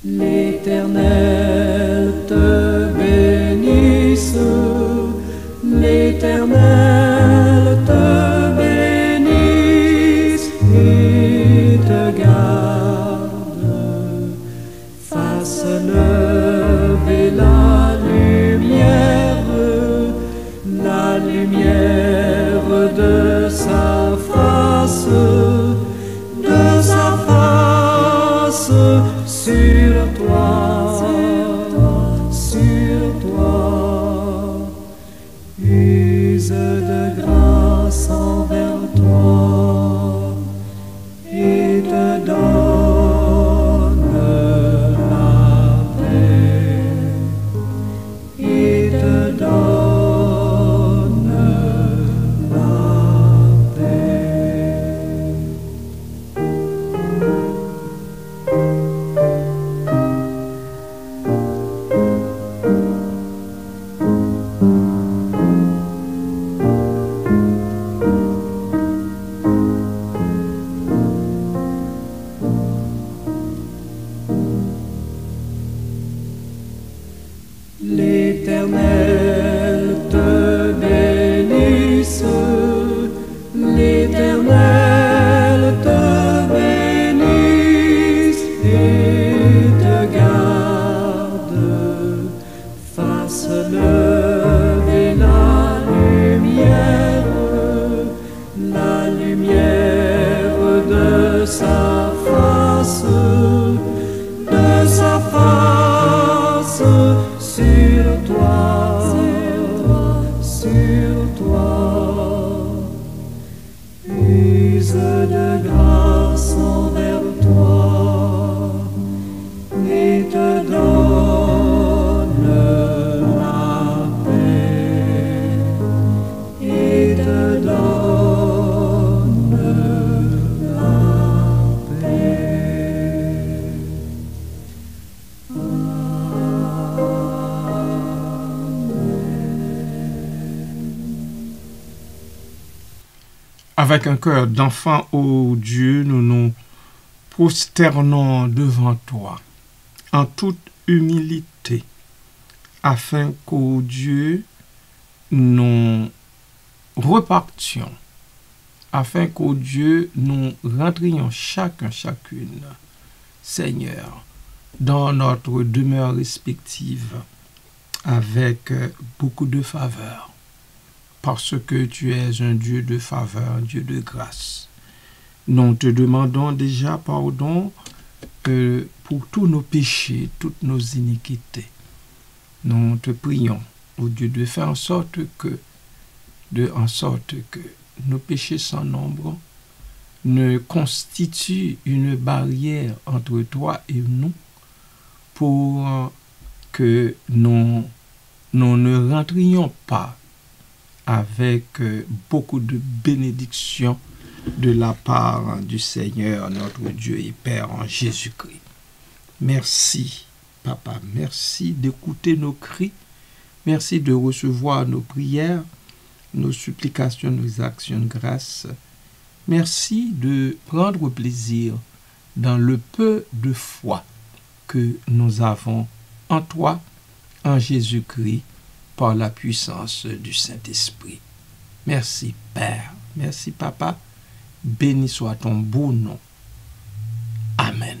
L'Éternel te bénisse, l'Éternel te bénisse et te garde, fasse lever la lumière de sa face sur toi, use de grâce envers toi et te donne la paix, et te donne la paix. L'Éternel te bénisse, l'Éternel te bénisse et te garde, fasse lever la lumière de sa face sur toi, use de grâce envers toi et te donne la paix, et te donne la paix. Avec un cœur d'enfant, ô Dieu, nous nous prosternons devant toi en toute humilité, afin qu'ô Dieu, nous repartions, afin qu'ô Dieu, nous rentrions chacune, Seigneur, dans notre demeure respective, avec beaucoup de faveur. Parce que tu es un Dieu de faveur, un Dieu de grâce. Nous te demandons déjà pardon pour tous nos péchés, toutes nos iniquités. Nous te prions, ô Dieu, de faire en sorte que nos péchés sans nombre ne constituent une barrière entre toi et nous, pour que nous ne rentrions pas avec beaucoup de bénédictions de la part du Seigneur, notre Dieu et Père en Jésus-Christ. Merci, Papa. Merci d'écouter nos cris. Merci de recevoir nos prières, nos supplications, nos actions de grâce. Merci de prendre plaisir dans le peu de foi que nous avons en toi, en Jésus-Christ, par la puissance du Saint-Esprit. Merci, Père. Merci, Papa. Béni soit ton beau nom. Amen.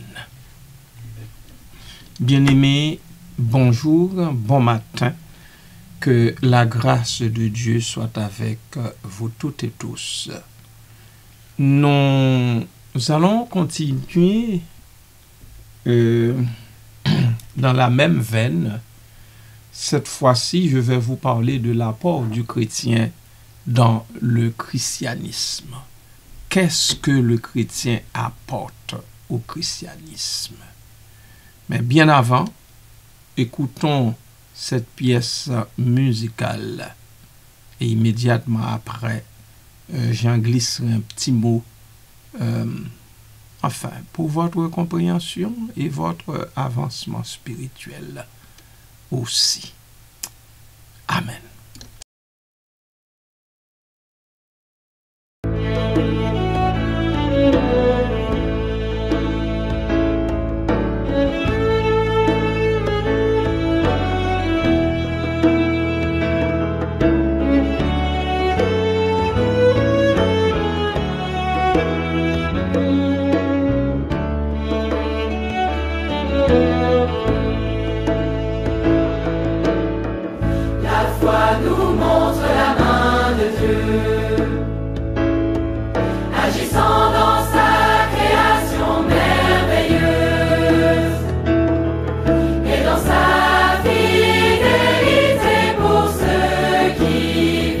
Bien-aimés, bonjour, bon matin. Que la grâce de Dieu soit avec vous toutes et tous. Nous allons continuer dans la même veine. Cette fois-ci, je vais vous parler de l'apport du chrétien dans le christianisme. Qu'est-ce que le chrétien apporte au christianisme? Mais bien avant, écoutons cette pièce musicale et immédiatement après, j'en glisserai un petit mot, pour votre compréhension et votre avancement spirituel aussi. Amen. foi nous montre la main de Dieu, agissant dans sa création merveilleuse et dans sa fidélité pour ceux qui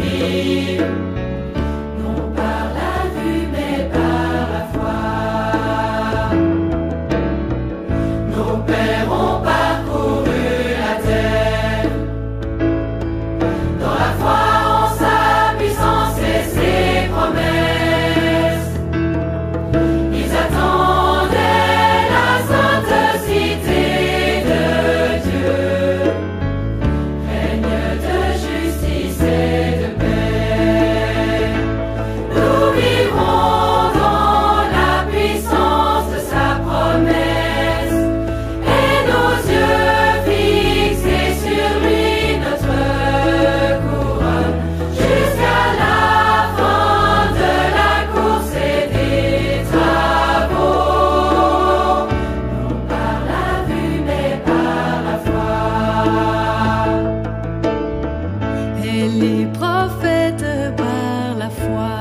vivent, non par la vue mais par la foi. Nos pères ont parcouru la terre dans la foi en sa puissance et ses promesses. Ils attendaient la sainte cité de Dieu, règne de justice et de paix. Nous vivrons dans la puissance de sa promesse et nos yeux fixés sur lui, notre couronne, jusqu'à la fin de la course et des travaux, non par la vue mais par la foi. Et les prophètes par la foi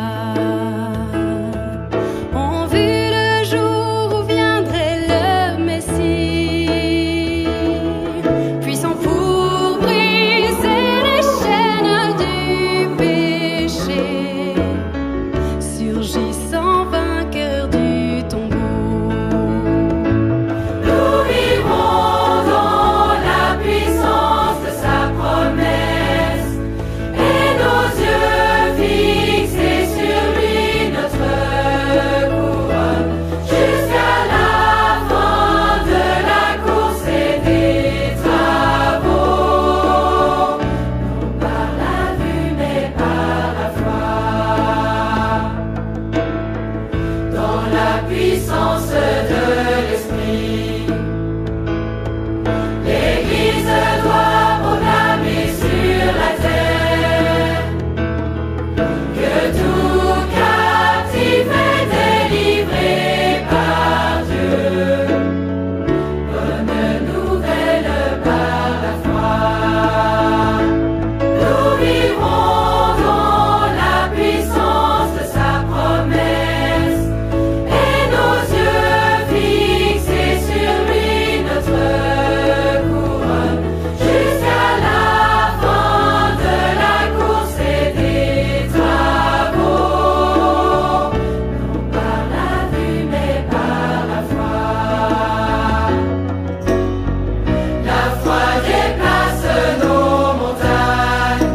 ont vu le jour où viendrait le Messie, puissant pour briser les chaînes du péché, surgissant vainqueur du tombeau. Nous vivrons dans la puissance de sa promesse et nos yeux fixés sur lui, notre couronne, jusqu'à la fin de la course et des travaux, non par la vue mais par la foi. Dans la puissance de l'Esprit, l'Église doit proclamer sur la terre que tout captif est délivré par Dieu. Bonne nouvelle par la foi. Nous vivrons dans la puissance de sa promesse et nos yeux fixés sur lui, notre couronne, jusqu'à la fin de la course et des travaux, non par la vue mais par la foi. La foi déplace nos montagnes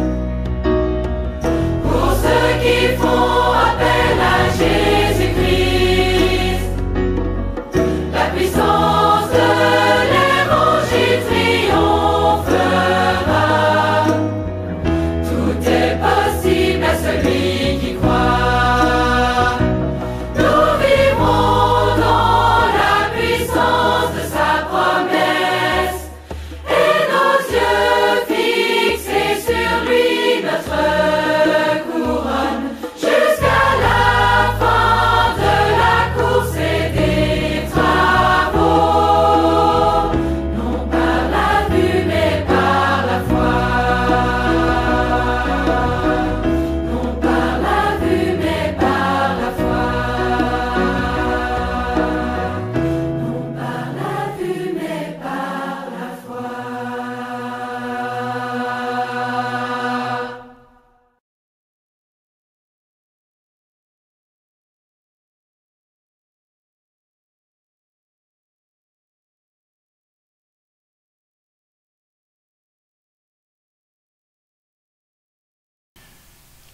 pour ceux qui font appel à Jésus-Christ. La puissance de l'Évangile triomphera. Tout est possible à celui qui croit. Nous vivrons dans la puissance de sa promesse et nos yeux fixés sur lui, notre couronne, jusqu'à la fin de la course et des travaux, non par la vue mais par la foi. Non par la vue mais par la foi. Non par la vue mais par la foi.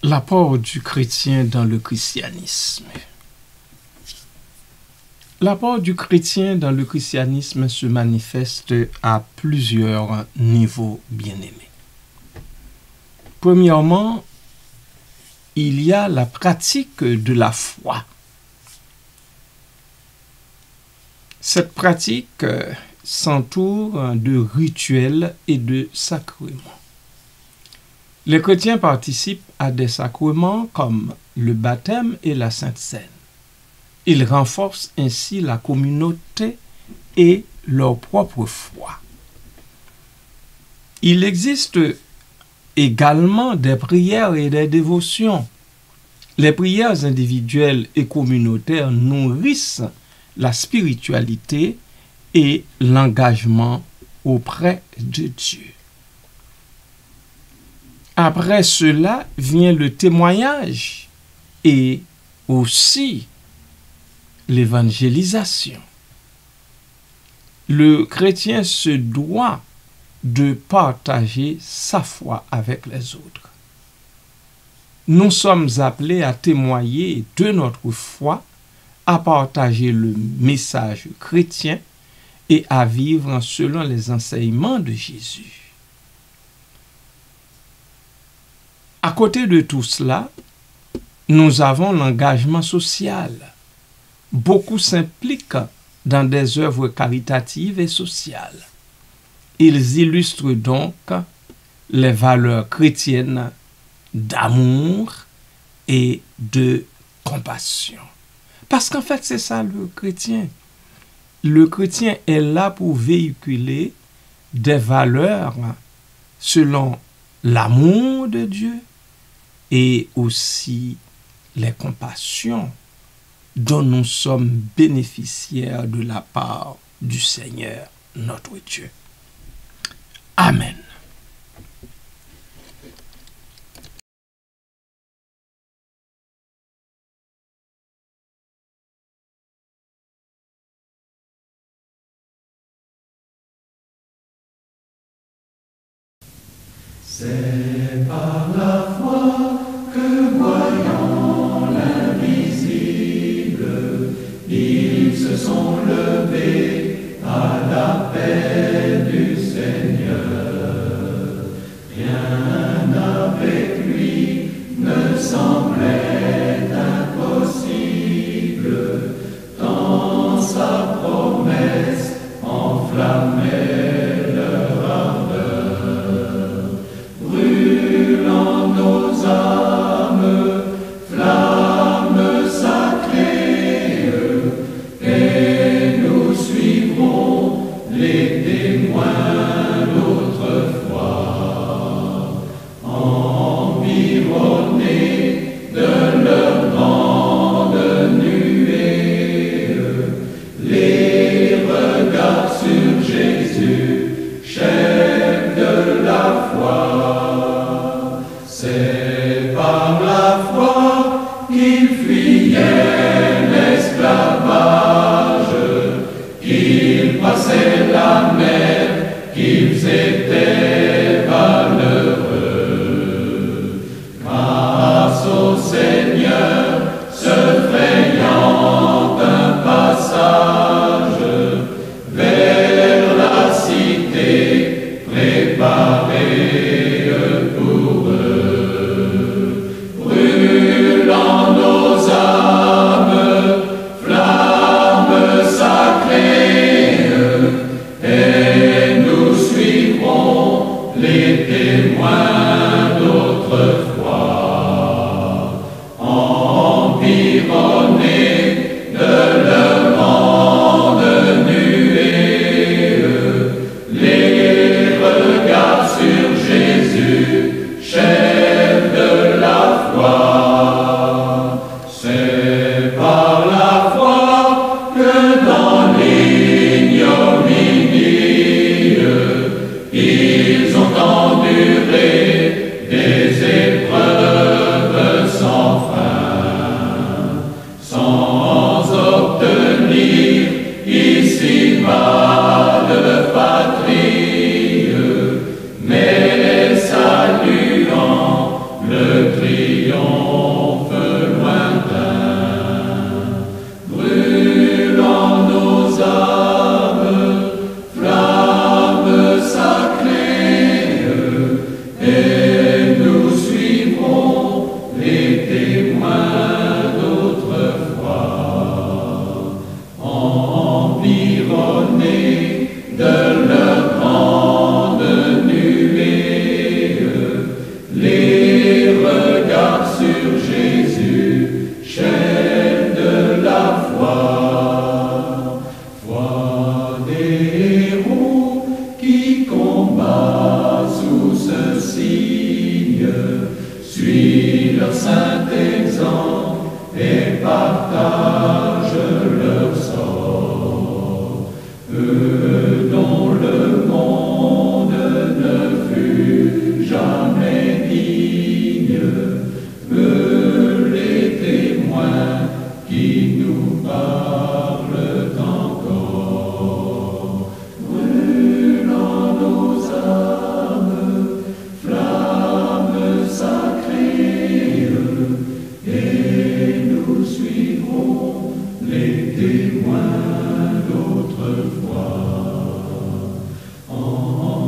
L'apport du chrétien dans le christianisme. L'apport du chrétien dans le christianisme se manifeste à plusieurs niveaux bien-aimés. Premièrement, il y a la pratique de la foi. Cette pratique s'entoure de rituels et de sacrements. Les chrétiens participent à des sacrements comme le baptême et la Sainte Seine. Ils renforcent ainsi la communauté et leur propre foi. Il existe également des prières et des dévotions. Les prières individuelles et communautaires nourrissent la spiritualité et l'engagement auprès de Dieu. Après cela vient le témoignage et aussi l'évangélisation. Le chrétien se doit de partager sa foi avec les autres. Nous sommes appelés à témoigner de notre foi, à partager le message chrétien et à vivre selon les enseignements de Jésus. À côté de tout cela, nous avons l'engagement social. Beaucoup s'impliquent dans des œuvres caritatives et sociales. Ils illustrent donc les valeurs chrétiennes d'amour et de compassion. Parce qu'en fait, c'est ça le chrétien. Le chrétien est là pour véhiculer des valeurs selon l'amour de Dieu et aussi les compassions dont nous sommes bénéficiaires de la part du Seigneur notre Dieu. Amen. C'est par la foi que voyant l'invisible, ils se sont levés à l'appel du Seigneur. Rien avec lui ne semblait impossible, tant sa promesse enflammait leur ardeur. Brûlant nos âmes, flammes sacrées, et nous suivrons les témoins d'autrefois, environnés de leur grande nuée, les regards sur Jésus, chef de la foi. C'est par la foi qu'ils fuyaient l'esclavage, qu'ils passaient la mer, qu'ils étaient valeureux. Grâce au Seigneur, se frayant un passage vers la cité préparée pour eux. Brûlant nos âmes, flammes sacrées, et nous suivrons les témoins d'autrefois, environnés de leur grande nuée, les regards sur Jésus, chef de la foi. C'est par la foi que dans l'ignominie, ils ont enduré des épreuves sans fin, sans obtenir ici-bas de patrie, mais saluant le triomphe lointain. Brûlant nos âmes, flammes sacrées, et nous suivrons les témoins d'autrefois, environnés de leur grande nuée, les regards sur Jésus, chef de la foi. Foi des héros qui combattent sous ce ciel, suis leur saint exemple et partage leur sort. Eux dont le monde ne fut jamais digne, eux les témoins qui nous parlent encore. Brûlant nos âmes, flammes sacrées, et nous suivrons les témoins d'autrefois.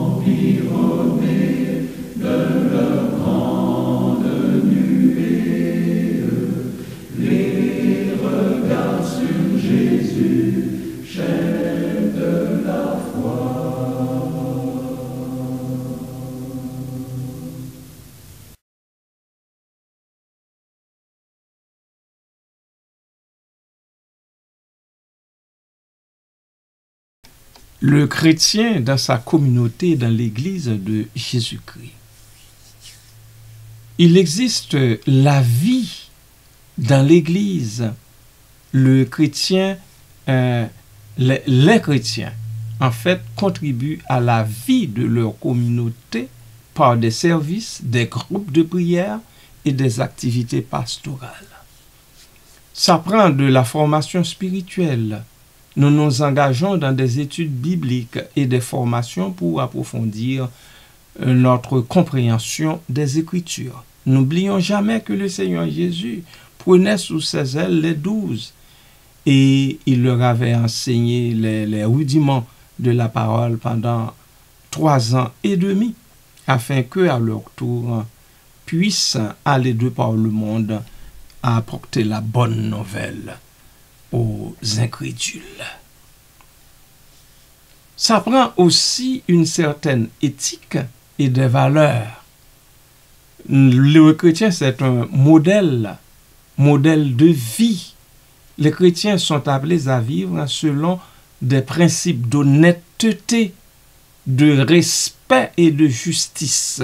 Environnés de leur grande nuée, les regards sur Jésus, chef de la foi. Le chrétien dans sa communauté, dans l'Église de Jésus-Christ. Il existe la vie dans l'Église. Le chrétien, les chrétiens, en fait, contribuent à la vie de leur communauté par des services, des groupes de prière et des activités pastorales. Ça prend de la formation spirituelle. Nous nous engageons dans des études bibliques et des formations pour approfondir notre compréhension des Écritures. N'oublions jamais que le Seigneur Jésus prenait sous ses ailes les 12 et il leur avait enseigné les rudiments de la parole pendant 3 ans et demi, afin qu'eux, à leur tour, puissent aller de par le monde à apporter la bonne nouvelle aux incrédules. Ça prend aussi une certaine éthique et des valeurs. Le chrétien, c'est un modèle de vie. Les chrétiens sont appelés à vivre selon des principes d'honnêteté, de respect et de justice.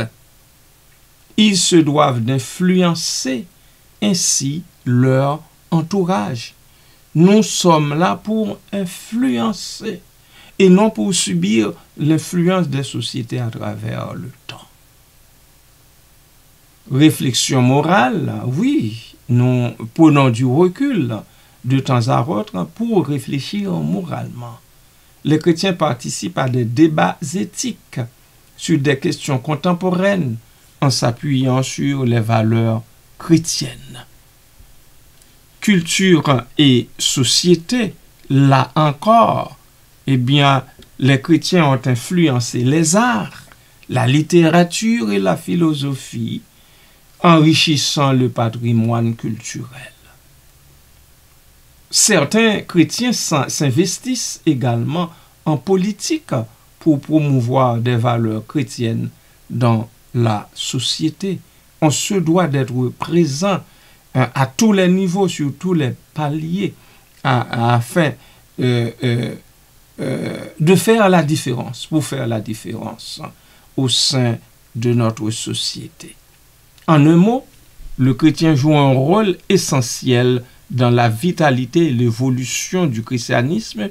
Ils se doivent d'influencer ainsi leur entourage. Nous sommes là pour influencer et non pour subir l'influence des sociétés à travers le temps. Réflexion morale, oui, nous prenons du recul de temps à autre pour réfléchir moralement. Les chrétiens participent à des débats éthiques sur des questions contemporaines en s'appuyant sur les valeurs chrétiennes. Culture et société, là encore, eh bien, les chrétiens ont influencé les arts, la littérature et la philosophie, enrichissant le patrimoine culturel. Certains chrétiens s'investissent également en politique pour promouvoir des valeurs chrétiennes dans la société. On se doit d'être présent à tous les niveaux, sur tous les paliers, afin de faire la différence, pour faire la différence au sein de notre société. En un mot, le chrétien joue un rôle essentiel dans la vitalité et l'évolution du christianisme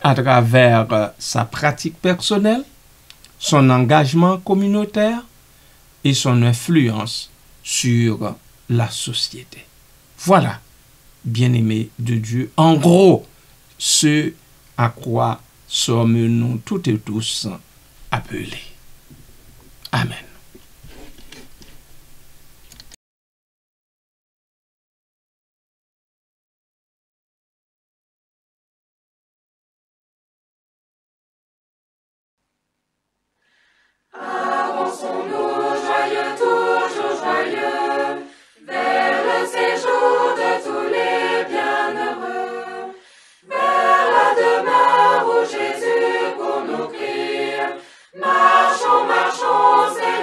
à travers sa pratique personnelle, son engagement communautaire et son influence sur la société. Voilà, bien-aimés de Dieu, en gros, ce à quoi sommes-nous toutes et tous appelés. Amen. Avançons-nous joyeux, toujours joyeux, vers le séjour de tous les bienheureux, vers la demeure où Jésus pour nous crie. Marchons, marchons, c'est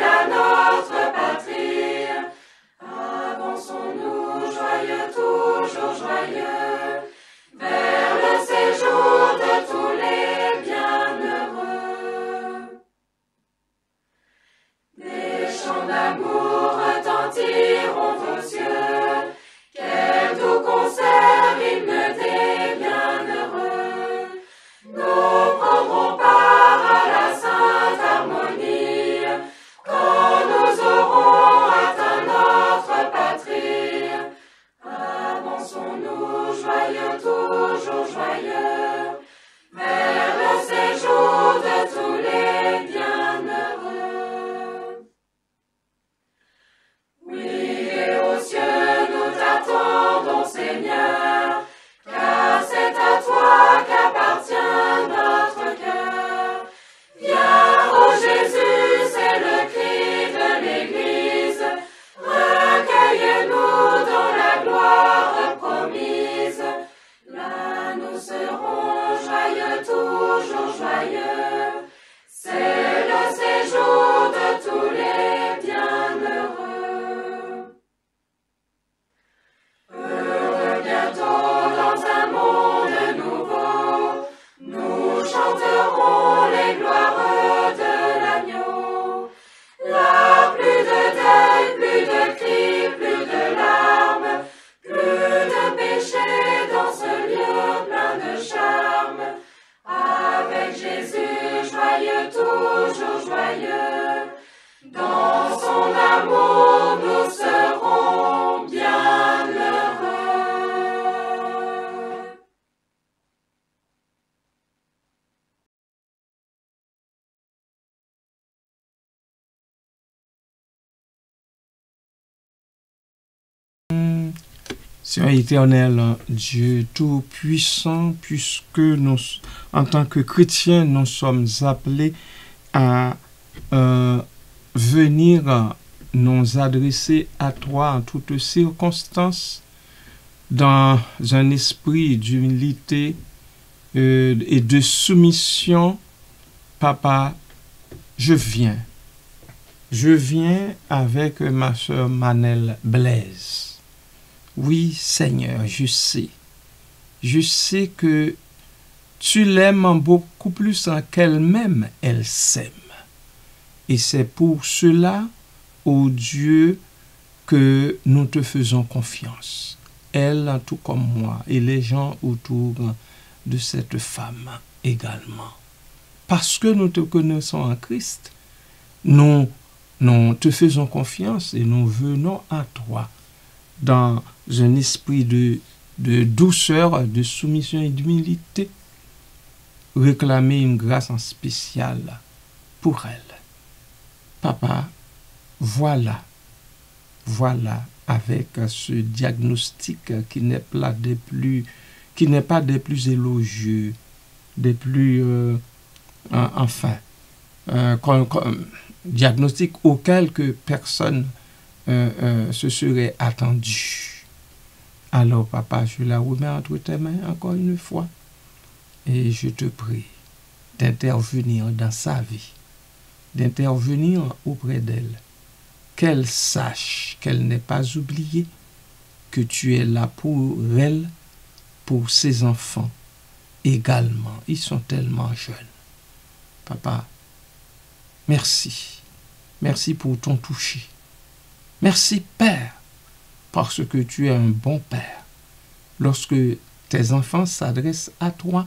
Seigneur éternel, Dieu tout-puissant, puisque nous, en tant que chrétiens, nous sommes appelés à venir nous adresser à toi en toutes circonstances, dans un esprit d'humilité et de soumission. Papa, je viens avec ma sœur Manel Blaise. Oui, Seigneur, je sais que tu l'aimes beaucoup plus qu'elle-même, elle s'aime. Et c'est pour cela, ô Dieu, que nous te faisons confiance. Elle, tout comme moi, et les gens autour de cette femme également. Parce que nous te connaissons en Christ, nous te faisons confiance et nous venons à toi dans un esprit de douceur, de soumission et d'humilité, réclamer une grâce en spécial pour elle. Papa, voilà, avec ce diagnostic qui n'est pas des plus élogieux, des plus, diagnostic auquel que personne se serait attendu. Alors, papa, je la remets entre tes mains encore une fois et je te prie d'intervenir dans sa vie, d'intervenir auprès d'elle, qu'elle sache qu'elle n'est pas oubliée, que tu es là pour elle, pour ses enfants également. Ils sont tellement jeunes. Papa, merci. Merci pour ton toucher. Merci, Père, parce que tu es un bon Père. Lorsque tes enfants s'adressent à toi,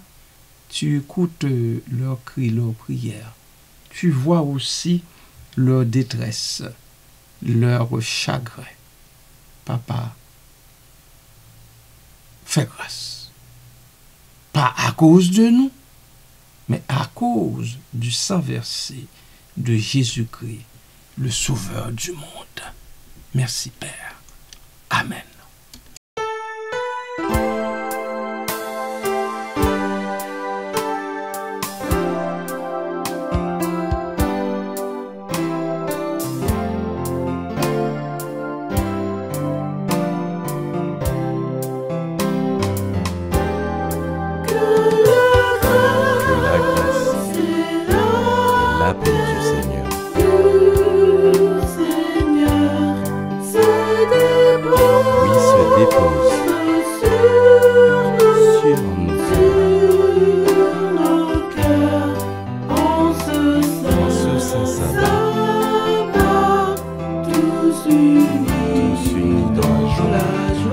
tu écoutes leurs cris, leurs prières. Tu vois aussi leur détresse, leur chagrin. Papa, fais grâce. Pas à cause de nous, mais à cause du sang versé de Jésus-Christ, le Sauveur du monde. Merci, Père. Amen. Tous unis dans la joie.